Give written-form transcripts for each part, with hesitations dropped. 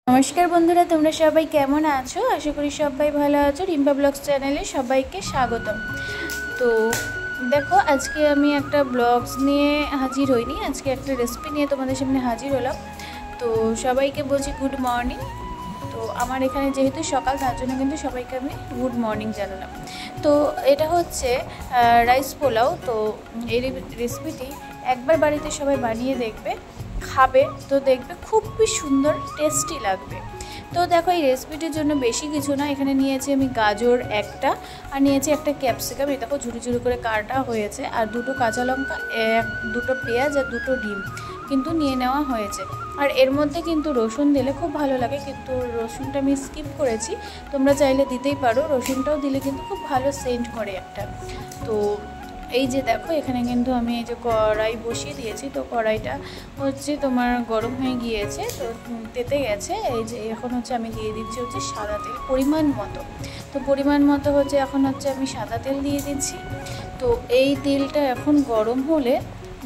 नमस्कार बंधुरा तुम्हारा सबाई केमन आछो आशा करी सबाई भालो आछो। रिम्पा ब्लग्स चैनेले सबाइके स्वागतम। तो देखो आज के आमी एकटा ब्लग्स निये हाजिर हईनी, आज के एकटा रेसिपि निये तोमादेर सामने हाजिर हलाम। तो सबाइके बोलছি गुड मर्निंग। तो आमार एखाने जेहेतु सकाल तार जोन्नो किन्तु सबाइके आमी गुड मर्निंग जानालाम। तो एटा होच्छे राइस पोलाओ। तो এই রেসিপিটি একবার বাড়িতে সবাই বানিয়ে দেখবে, খাবে তো দেখবে খুবই সুন্দর টেস্টি লাগবে। তো দেখো এই রেসিপিটির জন্য বেশি কিছু না, এখানে নিয়েছি আমি গাজর একটা, আর নিয়েছি একটা ক্যাপসিকাম, এই দেখো ঝুড়ি ঝুড়ি করে কাটা হয়েছে, আর দুটো কাঁচা লঙ্কা, দুটো পেঁয়াজ আর দুটো ডিম কিন্তু নিয়ে নেওয়া হয়েছে। আর এর মধ্যে কিন্তু রসুন দিলে খুব ভালো লাগে, কিন্তু রসুনটা আমি স্কিপ করেছি, তোমরা চাইলে দিতেই পারো, রসুনটাও দিলে কিন্তু খুব ভালো সেন্ট করে একটা। তো এই যে দেখো এখানে কিন্তু আমি এই যে কড়াই বসিয়ে দিয়েছি, তো কড়াইটা হচ্ছে তোমার গরম হয়ে গিয়েছে, তো তেতে গেছে। এই যে এখন হচ্ছে আমি দিয়ে দিচ্ছি হচ্ছে সাদা তেল পরিমাণ মতো। তো পরিমাণ মতো হচ্ছে এখন হচ্ছে আমি সাদা তেল দিয়ে দিচ্ছি। তো এই তেলটা এখন গরম হলে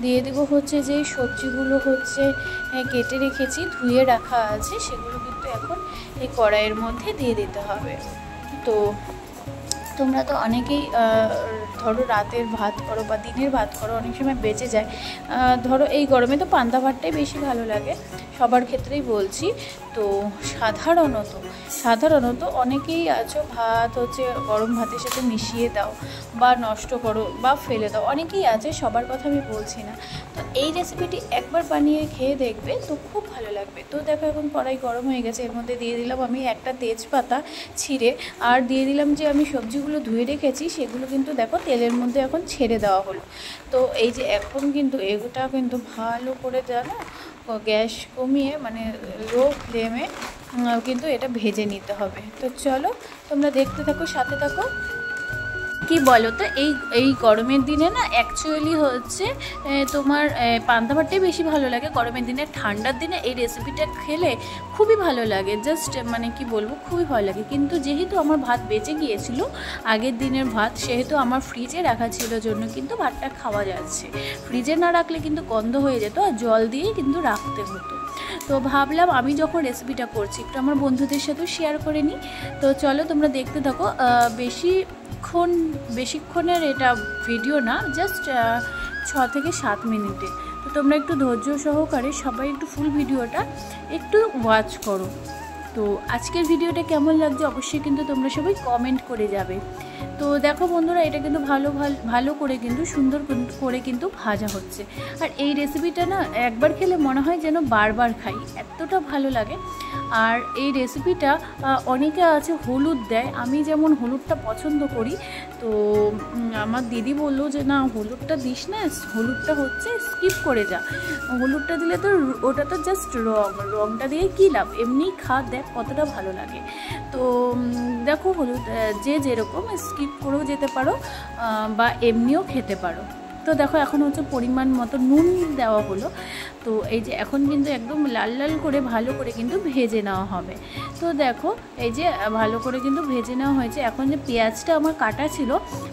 দিয়ে দেব হচ্ছে যে সবজিগুলো হচ্ছে কেটে রেখেছি, ধুয়ে রাখা আছে, সেগুলো কিন্তু এখন এই কড়াইয়ের মধ্যে দিয়ে দিতে হবে। তো তোমরা তো অনেকেই ধরো রাতের ভাত করো বা দিনের ভাত করো, অনেক সময় বেঁচে যায়, ধরো এই গরমে তো পান্তা ভাতটাই বেশি ভালো লাগে, সবার ক্ষেত্রেই বলছি। তো সাধারণত অনেকেই আছো ভাত হচ্ছে গরম ভাতের সাথে মিশিয়ে দাও বা নষ্ট করো বা ফেলে দাও, অনেকেই আছে, সবার কথা আমি বলছি না। তো এই রেসিপিটি একবার বানিয়ে খেয়ে দেখবে, তো খুব ভালো লাগবে। তো দেখো এখন কড়াই গরম হয়ে গেছে, এর মধ্যে দিয়ে দিলাম আমি একটা তেজপাতা ছিঁড়ে, আর দিয়ে দিলাম যে আমি সবজিগুলো ধুয়ে রেখেছি, সেগুলো কিন্তু দেখো তেলের মধ্যে এখন ছেড়ে দেওয়া হলো। তো এই যে এখন কিন্তু এগুলো কিন্তু ভালো করে জানো গ্যাস কমিয়ে মানে লো ফ্লেমে কিন্তু এটা ভেজে নিতে হবে। তো চলো তোমরা দেখতে থাকো, সাথে থাকো। কি বলো তো এই গরমের দিনে না অ্যাকচুয়ালি হচ্ছে তোমার পান্তা ভাতটাই বেশি ভালো লাগে গরমের দিনে। ঠান্ডার দিনে এই রেসিপিটা খেলে খুবই ভালো লাগে, জাস্ট মানে কি বলবো, খুবই ভালো লাগে। কিন্তু যেহেতু আমার ভাত বেঁচে গিয়েছিল আগের দিনের ভাত, সেহেতু আমার ফ্রিজে রাখা ছিল জন্য কিন্তু ভাতটা খাওয়া যাচ্ছে। ফ্রিজে না রাখলে কিন্তু গন্ধ হয়ে যেত, আর জল দিয়েই কিন্তু রাখতে হতো। তো ভাবলাম আমি যখন রেসিপিটা করছি একটু আমার বন্ধুদের সাথেও শেয়ার করে নিই। তো চলো তোমরা দেখতে থাকো। বেশিক্ষণের এটা ভিডিও না, জাস্ট 6 থেকে 7 মিনিটে। তো তোমরা একটু ধৈর্য সহকারে সবাই একটু ফুল ভিডিওটা একটু ওয়াচ করো। তো আজকের ভিডিওটা কেমন লাগছে অবশ্যই কিন্তু তোমরা সবাই কমেন্ট করে যাবে। তো দেখো বন্ধুরা, এটা কিন্তু ভালো করে কিন্তু সুন্দর করে কিন্তু ভাজা হচ্ছে। আর এই রেসিপিটা না একবার খেলে মনে হয় যেন বারবার খাই, এতটা ভালো লাগে। আর এই রেসিপিটা অনেকে আছে হলুদ দেয়, আমি যেমন হলুদটা পছন্দ করি। তো আমার দিদি বললো যে না হলুদটা দিস না, হলুদটা হচ্ছে স্কিপ করে যা, হলুদটা দিলে তো ওটা তো জাস্ট রংটা দিয়ে কী লাভ, এমনি খা, দেখ কতটা ভালো লাগে। তো দেখো হলুদ যে যেরকম স্কিপ করেও যেতে পারো বা এমনিও খেতে পারো। তো দেখো এখন হচ্ছে পরিমাণ মতো নুন দেওয়া হলো। তো এই যে এখন কিন্তু একদম লাল লাল করে ভালো করে কিন্তু ভেজে নেওয়া হবে। তো দেখো এই যে ভালো করে কিন্তু ভেজে নেওয়া হয়েছে। এখন যে পেঁয়াজটা আমার কাটা ছিল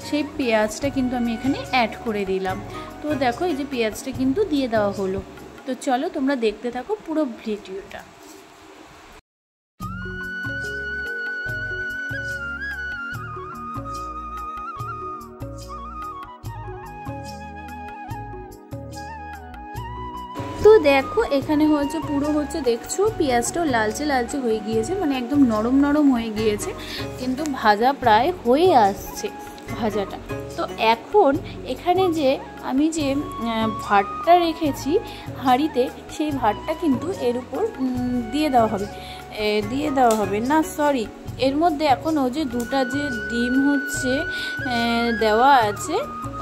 সেই পেঁয়াজটা কিন্তু আমি এখানে অ্যাড করে দিলাম। তো দেখো এই যে পেঁয়াজটা কিন্তু দিয়ে দেওয়া হলো। তো চলো তোমরা দেখতে থাকো পুরো ভিডিওটা। তো দেখো এখানে হচ্ছে পুরো হচ্ছে দেখছো পেঁয়াজটাও লালচে লালচে হয়ে গিয়েছে, মানে একদম নরম নরম হয়ে গিয়েছে, কিন্তু ভাজা প্রায় হয়ে আসছে ভাজাটা। তো এখন এখানে যে আমি যে ভাতটা রেখেছি হাঁড়িতে, সেই ভাতটা কিন্তু এর উপর দিয়ে দেওয়া হবে না, সরি, এর মধ্যে এখন ওই যে দুটা যে ডিম হচ্ছে দেওয়া আছে,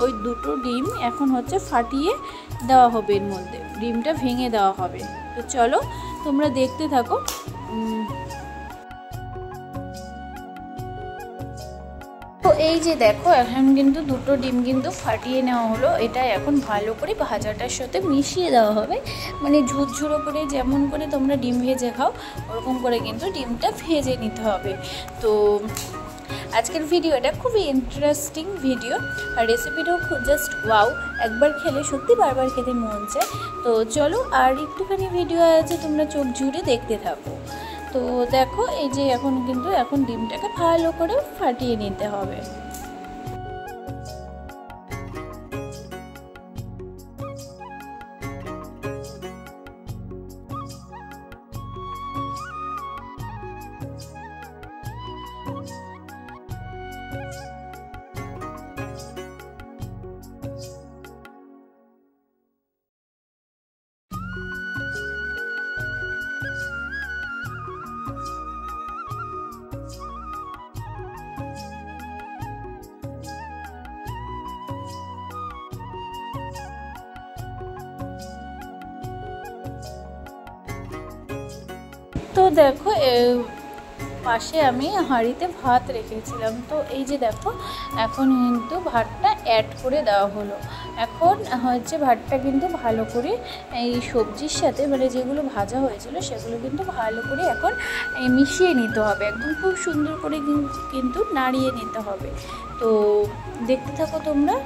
ওই দুটো ডিম এখন হচ্ছে ফাটিয়ে দেওয়া হবে, এর মধ্যে ডিমটা ভেঙে দেওয়া হবে। তো চলো তোমরা দেখতে থাকো। তো এই যে দেখো এখন কিন্তু দুটো ডিম কিন্তু ফাটিয়ে নেওয়া হলো, এটা এখন ভালো করে ভাজাটার সাথে মিশিয়ে দেওয়া হবে, মানে ঝুরঝুরো করে যেমন করে তোমরা ডিম ভেজে খাও ওরকম করে কিন্তু ডিমটা ভেজে নিতে হবে। তো আজকের ভিডিওটা খুবই ইন্টারেস্টিং ভিডিও, আর রেসিপিটাও খুব জাস্ট ওয়াও, একবার খেলে সত্যি বারবার খেতে মন চায়। তো চলো আর একটুখানি ভিডিও আছে, তোমরা চোখ জুড়ে দেখতে থাকো। তো দেখো এই যে এখন ডিমটাকে ভালো করে ফাটিয়ে নিতে হবে। তো দেখো পাশে আমি হাঁড়িতে ভাত রেখেছিলাম। তো এই যে দেখো এখন কিন্তু ভাতটা অ্যাড করে দেওয়া হলো। এখন হচ্ছে ভাতটা কিন্তু ভালো করে এই সবজির সাথে মানে যেগুলো ভাজা হয়েছিল সেগুলো কিন্তু ভালো করে এখন মিশিয়ে নিতে হবে, একদম খুব সুন্দর করে কিন্তু নাড়িয়ে নিতে হবে। তো দেখতে থাকো তোমরা।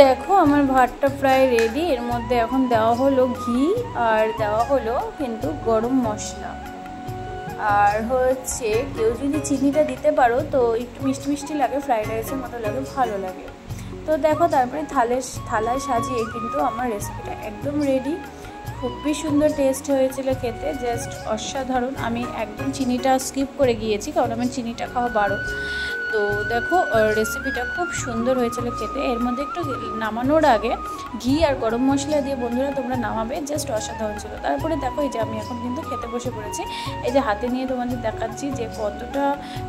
দেখো আমার ভাতটা প্রায় রেডি। এর মধ্যে এখন দেওয়া হলো ঘি আর দেওয়া হলো কিন্তু গরম মশলা। আর হচ্ছে কেউ যদি চিনিটা দিতে পারো তো একটু মিষ্টি মিষ্টি লাগে, ফ্রাইড রাইসের মতো লাগে, ভালো লাগে। তো দেখো তারপরে থালায় সাজিয়ে কিন্তু আমার রেসিপিটা একদম রেডি। খুবই সুন্দর টেস্ট হয়েছিল খেতে, জাস্ট অসাধারণ। আমি একদম চিনিটা স্কিপ করে গিয়েছি কারণ আমার চিনিটা খাওয়া বারণ। তো দেখো রেসিপিটা খুব সুন্দর হয়েছিল খেতে। এর মধ্যে একটু নামানোর আগে ঘি আর গরম মশলা দিয়ে বন্ধুরা তোমরা নামাবে, জাস্ট অসাধারণ ছিল। তারপরে দেখো এই যে আমি এখন কিন্তু খেতে বসে পড়েছি। এই যে হাতে নিয়ে তোমাদের দেখাচ্ছি যে কতটা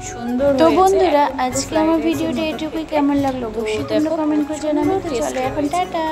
সুন্দর হয়েছে। তো বন্ধুরা আজকে আমার ভিডিওটা এটুকুই, কেমন লাগলো অবশ্যই তোমরা কমেন্ট করে জানাবে। তো চলো এখন টাটা।